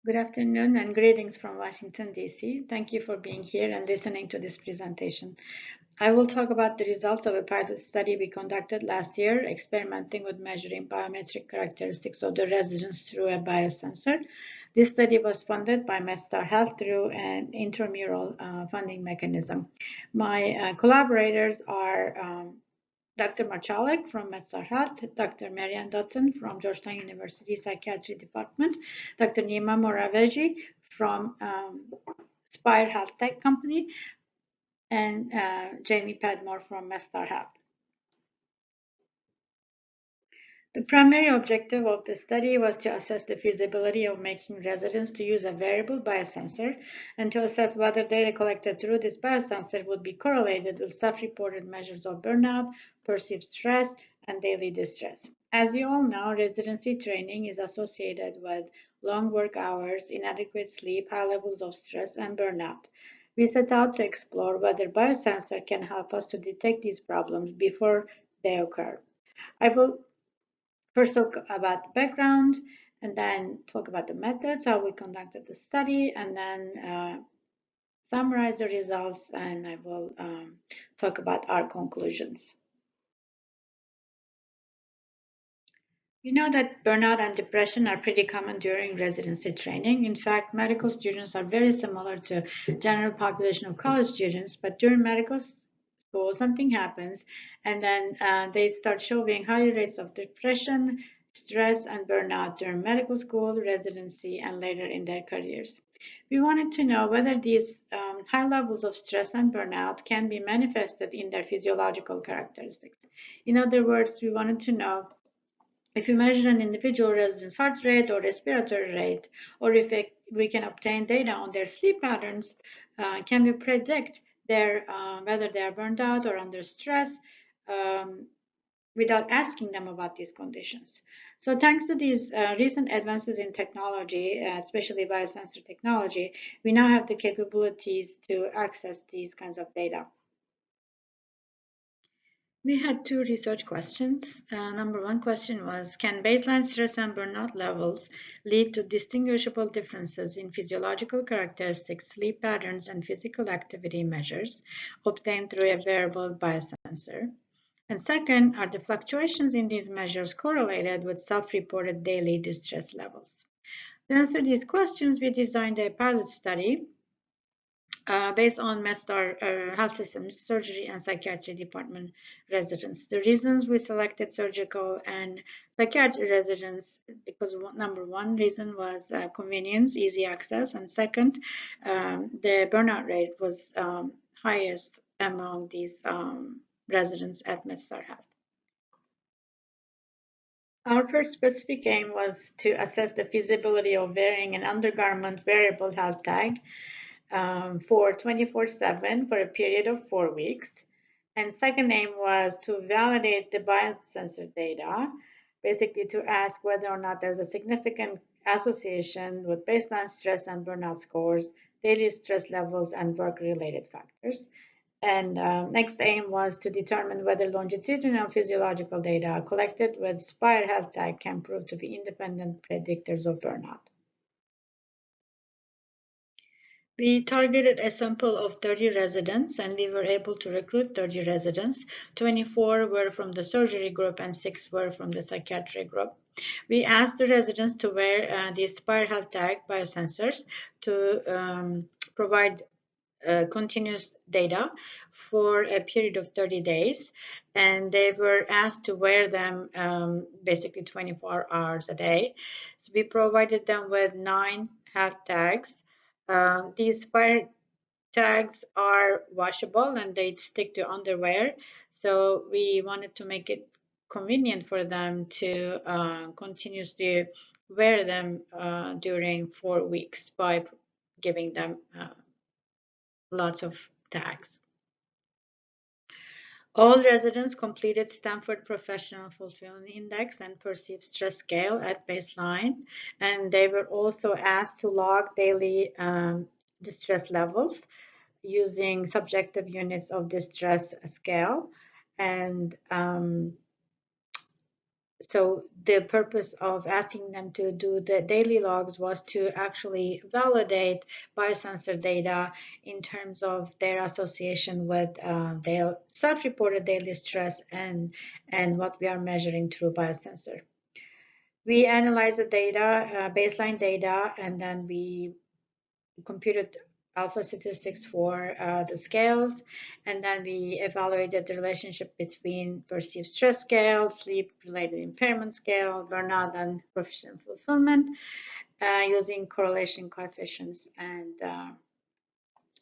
Good afternoon and greetings from Washington, D.C. Thank you for being here and listening to this presentation. I will talk about the results of a pilot study we conducted last year, experimenting with measuring biometric characteristics of the residents through a biosensor. This study was funded by MedStar Health through an intramural funding mechanism. My collaborators are Dr. Marchalik from MedStar Health, Dr. Marianne Dutton from Georgetown University Psychiatry Department, Dr. Nima Moraveji from Spire Health Tech Company, and Jamie Padmore from MedStar Health. The primary objective of the study was to assess the feasibility of making residents to use a variable biosensor and to assess whether data collected through this biosensor would be correlated with self-reported measures of burnout, perceived stress, and daily distress. As you all know, residency training is associated with long work hours, inadequate sleep, high levels of stress, and burnout. We set out to explore whether biosensor can help us to detect these problems before they occur. I will first talk about the background and then talk about the methods, how we conducted the study, and then summarize the results, and I will talk about our conclusions. You know that burnout and depression are pretty common during residency training. In fact, medical students are very similar to general population of college students, but during medical school, something happens, and then they start showing higher rates of depression, stress, and burnout during medical school, residency, and later in their careers. We wanted to know whether these high levels of stress and burnout can be manifested in their physiological characteristics. In other words, we wanted to know if you measure an individual resident's heart rate or respiratory rate, or if we can obtain data on their sleep patterns, can we predict whether they are burned out or under stress um, without asking them about these conditions? So thanks to these recent advances in technology, especially biosensor technology, we now have the capabilities to access these kinds of data. We had two research questions. Number one question was, can baseline stress and burnout levels lead to distinguishable differences in physiological characteristics, sleep patterns, and physical activity measures obtained through a wearable biosensor? And second, are the fluctuations in these measures correlated with self-reported daily distress levels? To answer these questions, we designed a pilot study based on MedStar Health Systems Surgery and Psychiatry Department residents. The reasons we selected surgical and psychiatry residents, because number one reason was convenience, easy access, and second, the burnout rate was highest among these residents at MedStar Health. Our first specific aim was to assess the feasibility of wearing an undergarment wearable health tag for 24/7 for a period of 4 weeks. And second aim was to validate the biosensor data, basically to ask whether or not there's a significant association with baseline stress and burnout scores, daily stress levels, and work-related factors. And next aim was to determine whether longitudinal physiological data collected with Spire Health Tag can prove to be independent predictors of burnout. We targeted a sample of 30 residents, and we were able to recruit 30 residents. 24 were from the surgery group and 6 were from the psychiatry group. We asked the residents to wear the Spire Health Tag biosensors to provide continuous data for a period of 30 days, and they were asked to wear them basically 24 hours a day. So we provided them with 9 health tags. These Spire tags are washable and they stick to underwear, so we wanted to make it convenient for them to continuously wear them during 4 weeks by giving them lots of tags. All residents completed Stanford Professional Fulfillment Index and Perceived Stress Scale at baseline, and they were also asked to log daily distress levels using subjective units of distress scale. And So the purpose of asking them to do the daily logs was to actually validate biosensor data in terms of their association with their self-reported daily stress and what we are measuring through biosensor. We analyze the data, baseline data, and then we computed alpha statistics for the scales, and then we evaluated the relationship between perceived stress scale, sleep-related impairment scale, burnout, and professional fulfillment using correlation coefficients and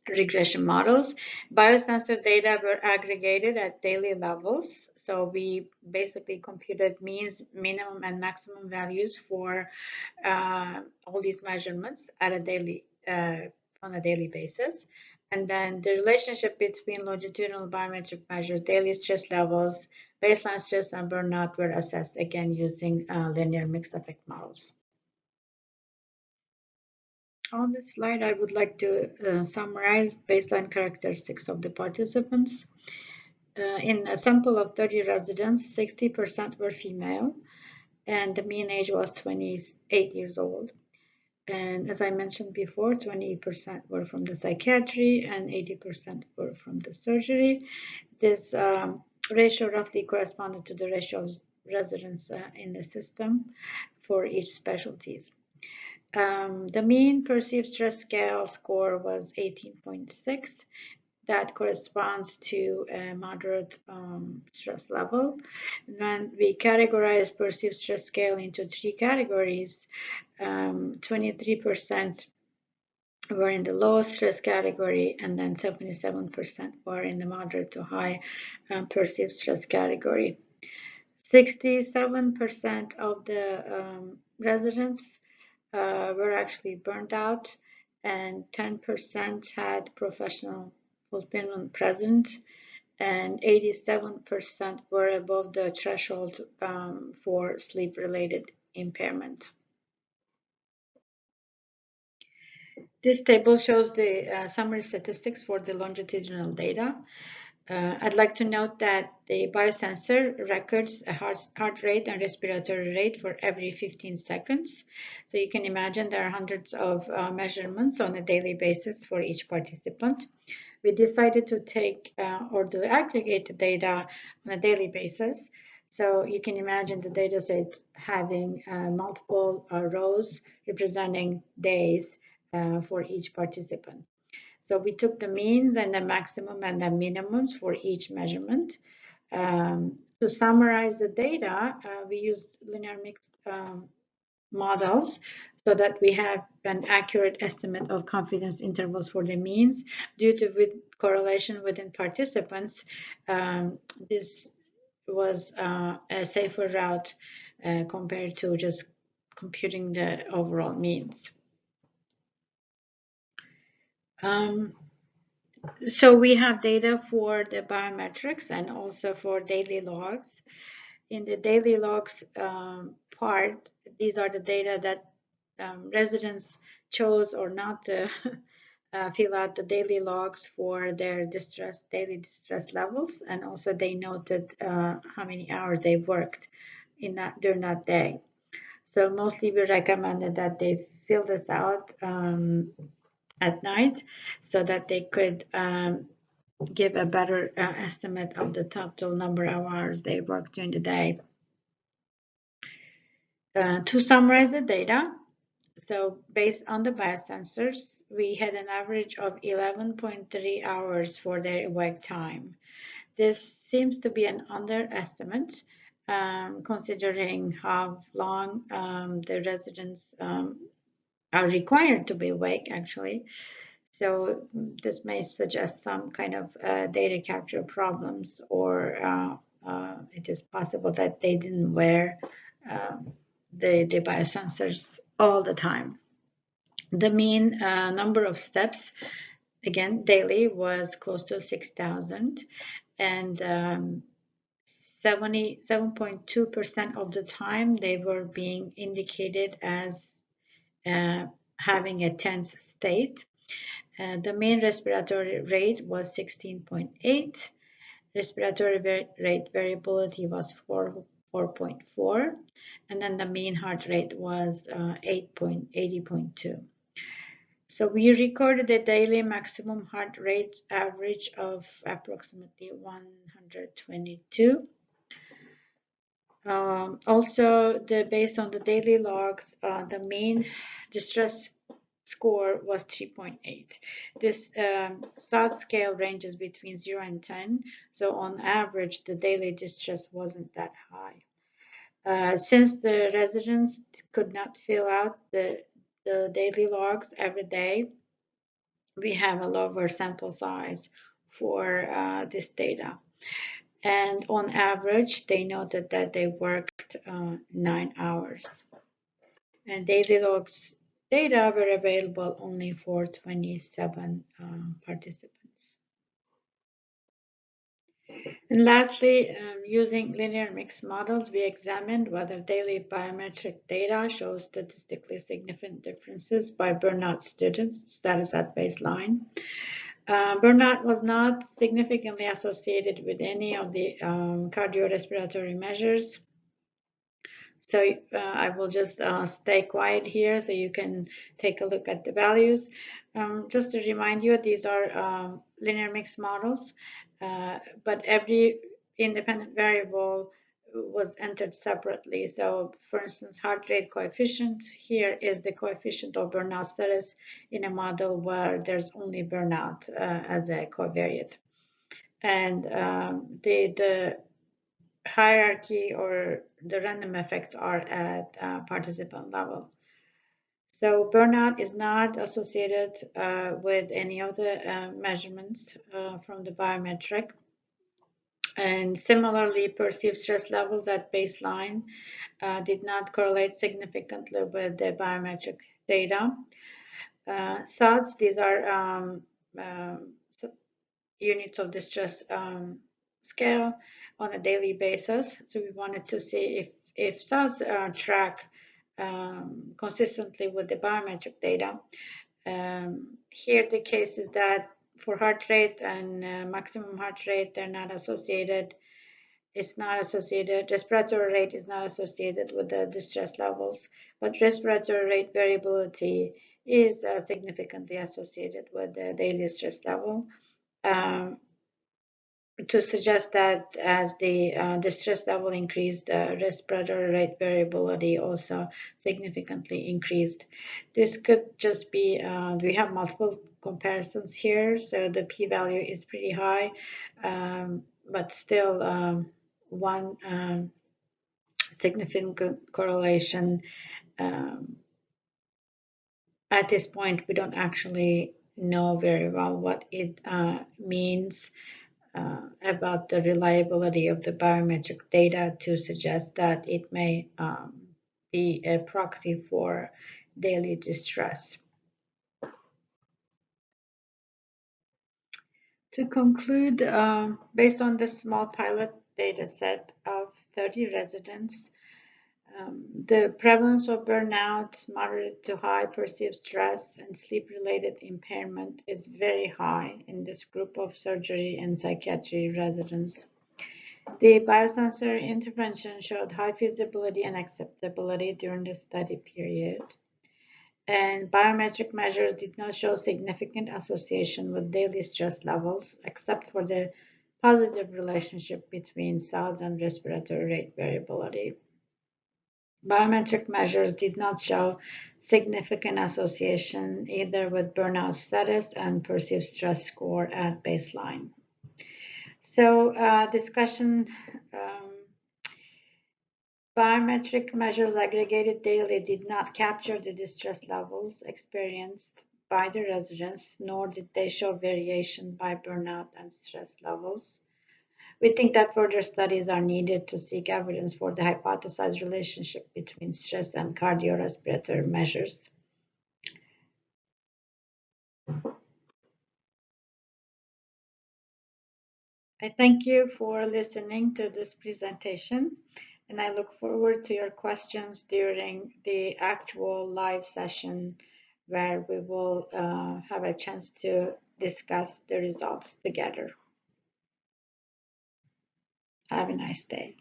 regression models. Biosensor data were aggregated at daily levels. So we basically computed means, minimum, and maximum values for all these measurements at a daily on a daily basis. And then the relationship between longitudinal biometric measures, daily stress levels, baseline stress, and burnout were assessed again using linear mixed effect models. On this slide, I would like to summarize baseline characteristics of the participants. In a sample of 30 residents, 60% were female, and the mean age was 28 years old. And as I mentioned before, 20% were from the psychiatry and 80% were from the surgery. This ratio roughly corresponded to the ratio of residents in the system for each specialties. The mean perceived stress scale score was 18.6. That corresponds to a moderate stress level. And then we categorize perceived stress scale into three categories. 23% were in the low stress category, and then 77% were in the moderate to high perceived stress category. 67% of the residents were actually burned out, and 10% had professional fulfillment present, and 87% were above the threshold for sleep-related impairment. This table shows the summary statistics for the longitudinal data. I'd like to note that the biosensor records a heart rate and respiratory rate for every 15 seconds. So you can imagine there are hundreds of measurements on a daily basis for each participant. We decided to take or to aggregate the data on a daily basis. So you can imagine the data set having multiple rows representing days for each participant. So we took the means and the maximum and the minimums for each measurement. To summarize the data, we used linear mixed models so that we have an accurate estimate of confidence intervals for the means. Due to correlation within participants, this was a safer route compared to just computing the overall means. So we have data for the biometrics and also for daily logs. In the daily logs part, these are the data that residents chose or not to fill out the daily logs for their daily distress levels, and also they noted how many hours they worked during that day. So mostly we recommended that they fill this out at night so that they could give a better estimate of the total number of hours they worked during the day. To summarize the data, so based on the biosensors, we had an average of 11.3 hours for their awake time. This seems to be an underestimate, considering how long the residents are required to be awake, actually. So this may suggest some kind of data capture problems, or it is possible that they didn't wear the biosensors all the time. The mean number of steps, again, daily was close to 6,000, and 77.2% of the time they were being indicated as having a tense state. The mean respiratory rate was 16.8. Respiratory rate variability was 4.4, and then the mean heart rate was 80.2. So we recorded a daily maximum heart rate average of approximately 122. Also, based on the daily logs, the mean distress score was 3.8. This SOD scale ranges between 0 and 10, so on average, the daily distress wasn't that high. Since the residents could not fill out the daily logs every day, we have a lower sample size for this data. And on average, they noted that they worked 9 hours. And daily logs data were available only for 27 participants. And lastly, using linear mixed models, we examined whether daily biometric data shows statistically significant differences by burnout students, status at baseline. Burnout was not significantly associated with any of the cardiorespiratory measures. So I will just stay quiet here so you can take a look at the values. Just to remind you, these are linear mixed models, but every independent variable was entered separately. So for instance, heart rate coefficient, here is the coefficient of burnout status in a model where there's only burnout as a covariate. And the hierarchy or the random effects are at participant level. So burnout is not associated with any of the measurements from the biometric. And similarly, perceived stress levels at baseline did not correlate significantly with the biometric data. SODS, these are units of distress scale on a daily basis. So we wanted to see if SODS track consistently with the biometric data. Here the case is that for heart rate and maximum heart rate, they're not associated. It's not associated. Respiratory rate is not associated with the distress levels, but respiratory rate variability is significantly associated with the daily stress level. To suggest that as the stress level increased, respiratory rate variability also significantly increased. This could just be, we have multiple comparisons here, so the p-value is pretty high, but still one significant correlation. At this point, we don't actually know very well what it means about the reliability of the biometric data to suggest that it may be a proxy for daily distress. To conclude, based on the small pilot data set of 30 residents, the prevalence of burnout, moderate to high perceived stress, and sleep-related impairment is very high in this group of surgery and psychiatry residents. The biosensor intervention showed high feasibility and acceptability during the study period, and biometric measures did not show significant association with daily stress levels, except for the positive relationship between SODS and respiratory rate variability. Biometric measures did not show significant association either with burnout status and perceived stress score at baseline. So discussion, biometric measures aggregated daily did not capture the distress levels experienced by the residents, nor did they show variation by burnout and stress levels. We think that further studies are needed to seek evidence for the hypothesized relationship between stress and cardiorespiratory measures. I thank you for listening to this presentation, and I look forward to your questions during the actual live session where we will have a chance to discuss the results together. Have a nice day.